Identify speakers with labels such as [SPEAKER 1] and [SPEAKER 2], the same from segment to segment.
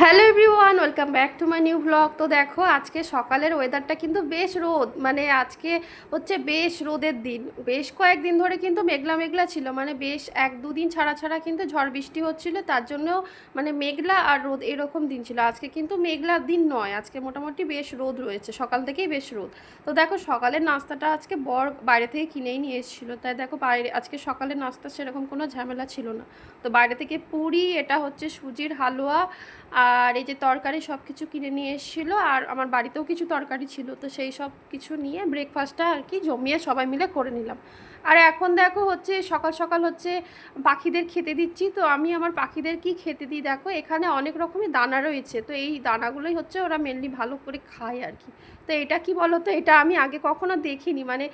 [SPEAKER 1] Hello everyone, welcome back to my new blog. তো দেখো আজকে সকালের ওয়েদারটা কিন্তু বেশ রোদ, মানে আজকে হচ্ছে বেশ রোদের দিন। বেশ কয়েকদিন ধরে কিন্তু মেঘলা মেঘলা ছিল, মানে বেশ এক দুদিন ছাড়া ছাড়া কিন্তু ঝড় বৃষ্টি হচ্ছিল, তার জন্য মানে মেঘলা আর রোদ এরকম দিন ছিল। আজকে কিন্তু মেঘলা দিন নয়, আজকে মোটামুটি বেশ রোদ রয়েছে, সকাল থেকেই বেশ রোদ। তো দেখো সকালের নাস্তাটা আজকে বর বাইরে থেকে কিনেই নিয়ে এসেছিল, তাই দেখো বাইরে আজকে সকালের নাস্তা সেরকম কোনো ঝামেলা ছিল না। তো বাইরে থেকে পুরি, এটা হচ্ছে সুজির হালুয়া, আর এই যে তরকারি সব কিছু কিনে নিয়ে এসেছিলো, আর আমার বাড়িতেও কিছু তরকারি ছিল, তো সেই সব কিছু নিয়ে ব্রেকফাস্টটা আর কি জমিয়ে সবাই মিলে করে নিলাম। আর এখন দেখো হচ্ছে সকাল সকাল হচ্ছে পাখিদের খেতে দিচ্ছি। তো আমি আমার পাখিদের কি খেতে দিই দেখো, এখানে অনেক রকমের দানা রয়েছে, তো এই দানাগুলোই হচ্ছে ওরা মেনলি ভালো করে খায় আর কি। তো এটা কি বলো তো, এটা আমি আগে কখনো দেখিনি, মানে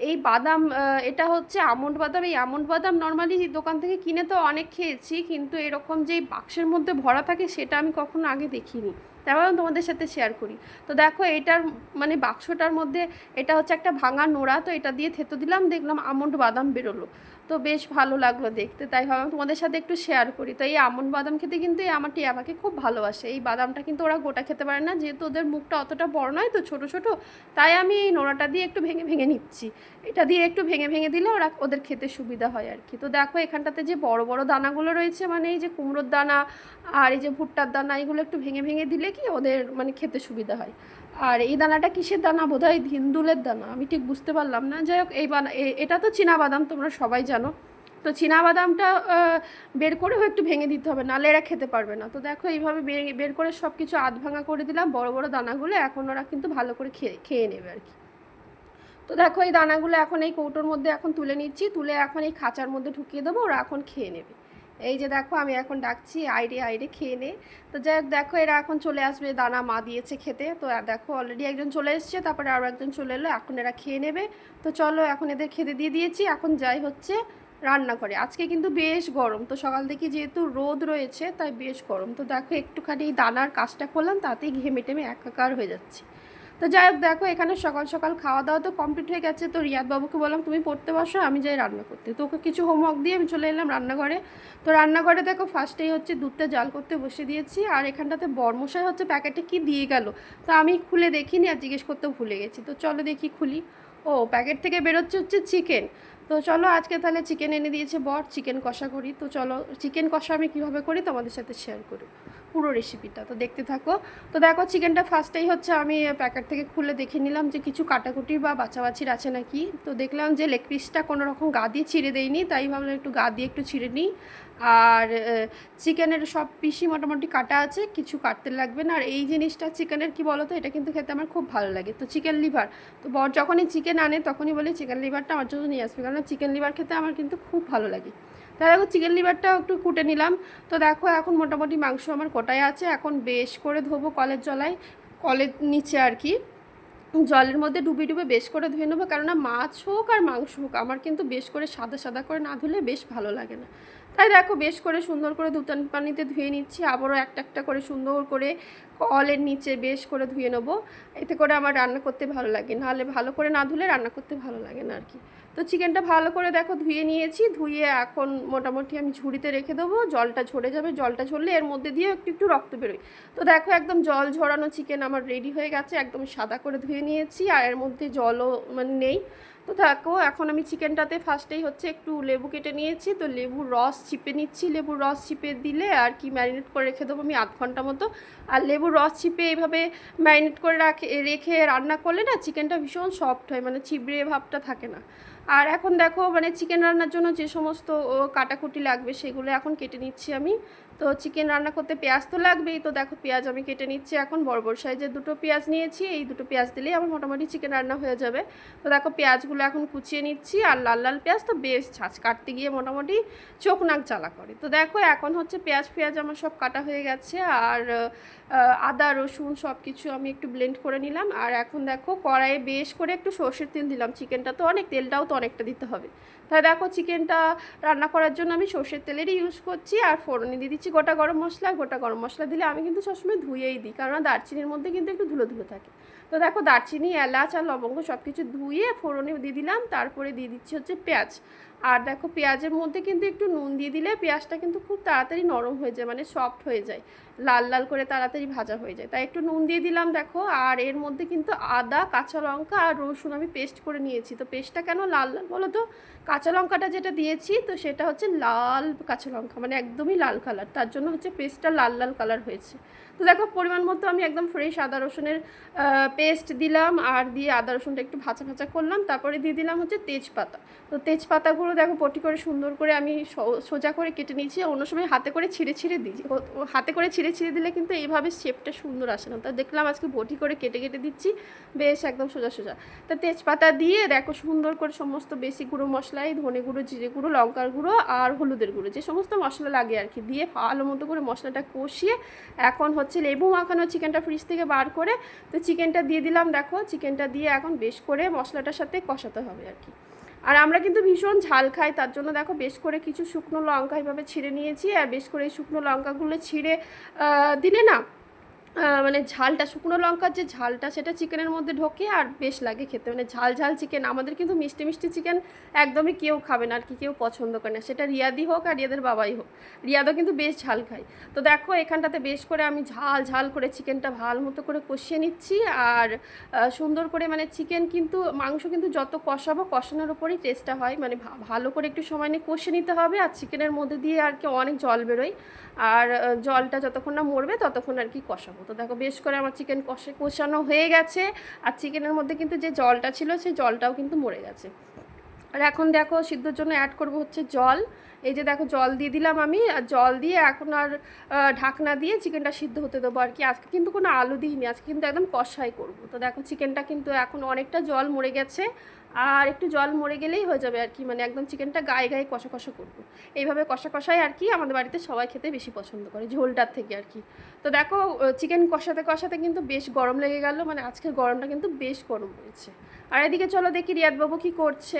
[SPEAKER 1] এই বাদাম, এটা হচ্ছে আমন্ড বাদাম। এই আমন্ড বাদাম নর্মালি দোকান থেকে কিনে তো অনেক খেয়েছি, কিন্তু এরকম যে বাক্সের মধ্যে ভরা থাকে সেটা আমি কখনো আগে দেখিনি, তাই ভাবলাম তোমাদের সাথে শেয়ার করি। তো দেখো এটার মানে বাক্সটার মধ্যে এটা হচ্ছে একটা ভাঙা নোড়া, তো এটা দিয়ে থেতো দিলাম, দেখলাম আমন্ড বাদাম বেরোলো। তো বেশ ভালো লাগলো দেখতে, তাই ভাবলাম তোমাদের সাথে একটু শেয়ার করি। তো এই আমন্ড বাদাম খেতে কিন্তু আমার টিয়া আমাকে খুব ভালোবাসে। এই বাদামটা কিন্তু ওরা গোটা খেতে পারে না, যেহেতু ওদের মুখটা অতটা বড় নয়, তো ছোটো ছোটো, তাই আমি এই নোড়াটা দিয়ে একটু ভেঙে ভেঙে নিচ্ছি। এটা দিয়ে একটু ভেঙে ভেঙে দিলে ওদের খেতে সুবিধা হয় আর কি। তো দেখো এখানটাতে যে বড় বড় দানাগুলো রয়েছে, মানে এই যে কুমড়োর দানা আর এই যে ভুট্টার দানা, এগুলো একটু ভেঙে ভেঙে দিলে কি ওদের মানে খেতে সুবিধা হয়। আর এই দানাটা কিসের দানা, বোধহয় ধিন্দুলের দানা, আমি ঠিক বুঝতে পারলাম না। যাই হোক এটা তো চীনা বাদাম, তোমরা সবাই জানো। তো চীনা বাদামটা বের করেও একটু ভেঙে দিতে হবে, নাহলে এরা খেতে পারবে না। তো দেখো এইভাবে বের করে সব কিছু আধ ভাঙা করে দিলাম, বড় বড় দানাগুলো এখন ওরা কিন্তু ভালো করে খেয়ে নেবে আর কি। তো দেখো এই দানাগুলো এখন এই কৌটোর মধ্যে এখন তুলে নিচ্ছি, তুলে এখন এই খাঁচার মধ্যে ঢুকিয়ে দেবো, ওরা এখন খেয়ে নেবে। এই যে দেখো আমি এখন ডাকছি আইরে আইরে খেয়ে নে। তো যাই হোক দেখো এরা এখন চলে আসবে, দানা মা দিয়েছে খেতে। তো দেখো অলরেডি একজন চলে এসছে, তারপরে আরও একজন চলে এলো, এখন এরা খেয়ে নেবে। তো চলো এখন এদের খেতে দিয়ে দিয়েছি, এখন যাই হচ্ছে রান্না করে। আজকে কিন্তু বেশ গরম, তো সকাল থেকে যেহেতু রোদ রয়েছে তাই বেশ গরম। তো দেখো একটুখানি দানার কাজটা করলাম, তাতেই ঘেমে টেমে একাকার হয়ে যাচ্ছে। তো যাই হোক দেখো এখানে সকাল সকাল খাওয়া দাওয়া তো কমপ্লিট হয়ে গেছে। তো রিয়াদ বাবুকে বললাম তুমি পড়তে বসো, আমি যাই রান্না করতে। তো ওকে কিছু হোমওয়ার্ক দিয়ে আমি চলে এলাম রান্নাঘরে। তো রান্নাঘরে দেখো ফার্স্টেই হচ্ছে দুধটা জাল করতে বসে দিয়েছি, আর এখানটাতে বরমশাই হচ্ছে প্যাকেটে কি দিয়ে গেল, তো আমি খুলে দেখিনি আর জিজ্ঞেস করতেও ভুলে গেছি। তো চলো দেখি খুলি। ও প্যাকেট থেকে বেরোচ্ছে হচ্ছে চিকেন। তো চলো আজকে তাহলে চিকেন এনে দিয়েছে বর, চিকেন কষা করি। তো চলো চিকেন কষা আমি কীভাবে করি তোমাদের সাথে শেয়ার করি পুরো রেসিপিটা, তো দেখতে থাকো। তো দেখো চিকেনটা ফার্স্টেই হচ্ছে আমি প্যাকেট থেকে খুলে দেখে নিলাম যে কিছু কাটাকুটি বা বাছাবাছির আছে নাকি। তো দেখলাম যে লেগ পিসটা কোনো রকম গা দিয়ে ছিঁড়ে দেয়নি, তাই ভাবলাম একটু গা দিয়ে একটু ছিঁড়ে নিই। আর চিকেনের সব পিসই মোটামুটি কাটা আছে, কিছু কাটতে লাগবে না। আর এই জিনিসটা চিকেনের কি বলো তো, এটা কিন্তু খেতে আমার খুব ভালো লাগে। তো চিকেন লিভার, তো বর যখনই চিকেন আনে তখনই বলে চিকেন লিভারটা আমার জন্য নিয়ে আসবে, কারণ চিকেন লিভার খেতে আমার কিন্তু খুব ভালো লাগে। তাই দেখো চিকেন লিভারটাও একটু কুটে নিলাম। তো দেখো এখন মোটামুটি মাংস আমার কোটায় আছে, এখন বেশ করে ধোবো কলের জলায়, কলের নিচে আর কি, জলের মধ্যে ডুবিয়ে ডুবে বেশ করে ধুয়ে নেবো। কেননা মাছ হোক আর মাংস হোক আমার কিন্তু বেশ করে সাদা সাদা করে না ধুলে বেশ ভালো লাগে না। তাই দেখো বেশ করে সুন্দর করে ধুতান পানিতে ধুয়ে নিচ্ছি, আবারও একটা একটা করে সুন্দর করে কলের নিচে বেশ করে ধুয়ে নেবো। এতে করে আমার রান্না করতে ভালো লাগে, নাহলে ভালো করে না ধুলে রান্না করতে ভালো লাগে না আর কি। তো চিকেনটা ভালো করে দেখো ধুয়ে নিয়েছি, ধুয়ে এখন মোটামুটি আমি ঝুড়িতে রেখে দেবো, জলটা ঝরে যাবে, জলটা ঝরলে এর মধ্যে দিয়ে একটু একটু রক্ত বেরোয়। তো দেখো একদম জল ঝরানো চিকেন আমার রেডি হয়ে গেছে, একদম সাদা করে ধুয়ে নিয়েছি, আর এর মধ্যে জলও মানে নেই। তো দেখো এখন আমি চিকেনটাতে ফার্স্টেই হচ্ছে একটু লেবু কেটে নিয়েছি, তো লেবুর রস চিপে নিচ্ছি। লেবুর রস চিপে দিলে আর কি ম্যারিনেট করে রেখে দেবো আমি আধ ঘন্টা মতো। আর লেবুর রস চিপে এইভাবে ম্যারিনেট করে রেখে রান্না করলে না চিকেনটা ভীষণ সফট হয়, মানে চিবড়ে ভাবটা থাকে না। আর এখন দেখো মানে চিকেন রান্নার জন্য যে সমস্ত কাটাকুটি লাগবে সেগুলো এখন কেটে নিচ্ছি আমি। তো চিকেন রান্না করতে পেঁয়াজ তো লাগবেই, তো দেখো পেঁয়াজ আমি কেটে নিচ্ছি এখন, বড় বড় সাইজের দুটো পেঁয়াজ নিয়েছি, এই দুটো পেঁয়াজ দিলেই আমার মোটামুটি চিকেন রান্না হয়ে যাবে। তো দেখো পেঁয়াজগুলো এখন কুচিয়ে নিচ্ছি, আর লাল লাল পেঁয়াজ তো বেশ ঝাঁঝ, কাটতে গিয়ে মোটামুটি চোখ নাক জ্বালা করে। তো দেখো এখন হচ্ছে পেঁয়াজ আমার সব কাটা হয়ে গেছে, আর আদা রসুন সব কিছু আমি একটু ব্লেন্ড করে নিলাম। আর এখন দেখো কড়াইয়ে বেশ করে একটু সর্ষের তেল দিলাম, চিকেনটা তো অনেক, তেলটাও তো অনেকটা দিতে হবে। তাই দেখো চিকেনটা রান্না করার জন্য আমি সর্ষের তেলেরই ইউজ করছি, আর ফোড়নে দিয়ে দিচ্ছি গোটা গরম মশলা। গোটা গরম মশলা দিলে আমি কিন্তু সবসময় ধুয়েই দিই, কারণ দারচিনির মধ্যে কিন্তু একটু ধুলো ধুলো থাকে। তো দেখো দারচিনি এলাচ আর লবঙ্গ সব কিছু ধুয়ে ফোড়নে দিয়ে দিলাম, তারপরে দিয়ে দিচ্ছি হচ্ছে পেঁয়াজ। আর দেখো পেঁয়াজের মধ্যে কিন্তু একটু নুন দিয়ে দিলে পেঁয়াজটা কিন্তু খুব তাড়াতাড়ি নরম হয়ে যায়, মানে সফট হয়ে যায়। লাল লাল করে তাড়াতাড়ি ভাজা হয়ে যায়। তাই একটু নুন দিয়ে দিলাম দেখো। আর এর মধ্যে কিন্তু আদা, কাঁচা লঙ্কা আর রসুন আমি পেস্ট করে নিয়েছি। তো পেস্টটা কেন লাল লাল বলো তো, কাঁচা লঙ্কাটা যেটা দিয়েছি তো সেটা হচ্ছে লাল কাঁচা লঙ্কা, মানে একদমই লাল কালার, তার জন্য হচ্ছে পেস্টটা লাল লাল কালার হয়েছে। তো দেখো পরিমাণ মতো আমি একদম ফ্রেশ আদা রসুনের পেস্ট দিলাম, আর দিয়ে আদা রসুনটা একটু ভাজা ভাজা করলাম। তারপরে দিয়ে দিলাম হচ্ছে তেজপাতা। তো তেজপাতাগুলো দেখো পটি করে সুন্দর করে আমি সোজা করে কেটে নিয়েছি। অন্য সময় হাতে করে ছিঁড়ে ছিঁড়ে দিই, হাতে করে ছিঁড়ে ছিঁড়ে দিলে কিন্তু এইভাবে শেপটা সুন্দর আসে না। তো দেখলাম আজকে বটি করে কেটে কেটে দিচ্ছি, বেশ একদম সোজা সোজা। তা তেজপাতা দিয়ে দেখো সুন্দর করে সমস্ত বেসিক গুঁড়ো মশলাই, ধনে গুঁড়ো, জিরে গুঁড়ো, লঙ্কার গুঁড়ো আর হলুদের গুঁড়ো, যে সমস্ত মশলা লাগে আর কি, দিয়ে ভালো মতো করে মশলাটা কষিয়ে এখন হচ্ছে লেবু মাখানো চিকেনটা ফ্রিজ থেকে বার করে তো চিকেনটা দিয়ে দিলাম। দেখো চিকেনটা দিয়ে এখন বেশ করে মশলাটার সাথে কষাতে হবে আর কি। আর আমরা কিন্তু ভীষণ ঝাল খাই, তার জন্য দেখো বেশ করে কিছু শুকনো লঙ্কা এভাবে ছিঁড়ে নিয়েছি। আর বেশ করে এই শুকনো লঙ্কাগুলো ছিঁড়ে দিলে না মানে ঝালটা, শুকনো লঙ্কার যে ঝালটা সেটা চিকেনের মধ্যে ঢোকে আর বেশ লাগে খেতে। মানে ঝাল ঝাল চিকেন, আমাদের কিন্তু মিষ্টি মিষ্টি চিকেন একদমই কেউ খাবে না আর কি, কেউ পছন্দ করে না, সেটা রিয়াদি হোক আর রিয়াদের বাবাই হোক। রিয়াদও কিন্তু বেশ ঝাল খায়। তো দেখো এখানটাতে বেশ করে আমি ঝাল ঝাল করে চিকেনটা ভালো মতো করে কষিয়ে নিচ্ছি। আর সুন্দর করে মানে চিকেন কিন্তু, মাংস কিন্তু যত কষাবো কষানোর উপরেই টেস্টটা হয়, মানে ভালো করে একটু সময় নিয়ে কষে নিতে হবে। আর চিকেনের মধ্যে দিয়ে আর কি অনেক জল বেরোয়, আর জলটা যতক্ষণ না মরবে ততক্ষণ আর কি কষাবো। তো দেখো বেশ করে আমার চিকেন কষানো হয়ে গেছে। আর চিকেনের মধ্যে কিন্তু যে জলটা ছিল সেই জলটাও কিন্তু মরে গেছে। আর এখন দেখো সিদ্ধর জন্য অ্যাড করব হচ্ছে জল। এই যে দেখো জল দিয়ে দিলাম আমি, আর জল দিয়ে এখন আর ঢাকনা দিয়ে চিকেনটা সিদ্ধ হতে দেবো আর কি। আজকে কিন্তু কোনো আলু দিইনি, আজকে কিন্তু একদম কষাই করব। তো দেখো চিকেনটা কিন্তু এখন অনেকটা জল মরে গেছে, আর একটু জল মরে গেলেই হয়ে যাবে আর কি, মানে একদম চিকেনটা গায়ে গায়ে কষা কষা করবো। এইভাবে কষা কষাই আর কি আমাদের বাড়িতে সবাই খেতে বেশি পছন্দ করে, ঝোলটার থেকে আর কি। তো দেখো চিকেন কষাতে কষাতে কিন্তু বেশ গরম লেগে গেল, মানে আজকের গরমটা কিন্তু বেশ গরম হয়েছে। আর এদিকে চলো দেখি রিয়াদবাবু কী করছে।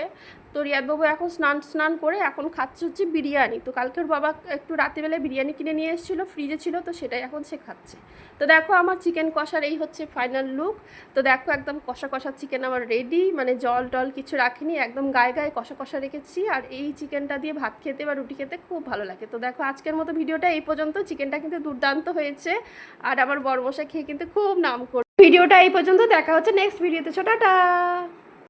[SPEAKER 1] তো রিয়াদবাবু এখন স্নান করে এখন খাচ্ছে হচ্ছে বিরিয়ানি। তো কালকের বাবা একটু রাত্রিবেলায় বিরিয়ানি কিনে নিয়ে এসেছিলো, ফ্রিজে ছিল, তো সেটাই এখন সে খাচ্ছে। তো দেখো আমার চিকেন কষার এই হচ্ছে ফাইনাল লুক। তো দেখো একদম কষা কষা চিকেন আমার রেডি, মানে জল টল কিছু রাখিনি, একদম গায়ে গায়ে কষা কষা রেখেছি। আর এই চিকেনটা দিয়ে ভাত খেতে বা রুটি খেতে খুব ভালো লাগে। তো দেখো আজকের মতো ভিডিওটা এই পর্যন্ত। চিকেনটা কিন্তু দুর্দান্ত হয়েছে, আর আমার বড়মশাই খেয়ে কিন্তু খুব নাম করে। ভিডিওটা এই পর্যন্ত, দেখা হচ্ছে নেক্সট ভিডিওতে। টাটা।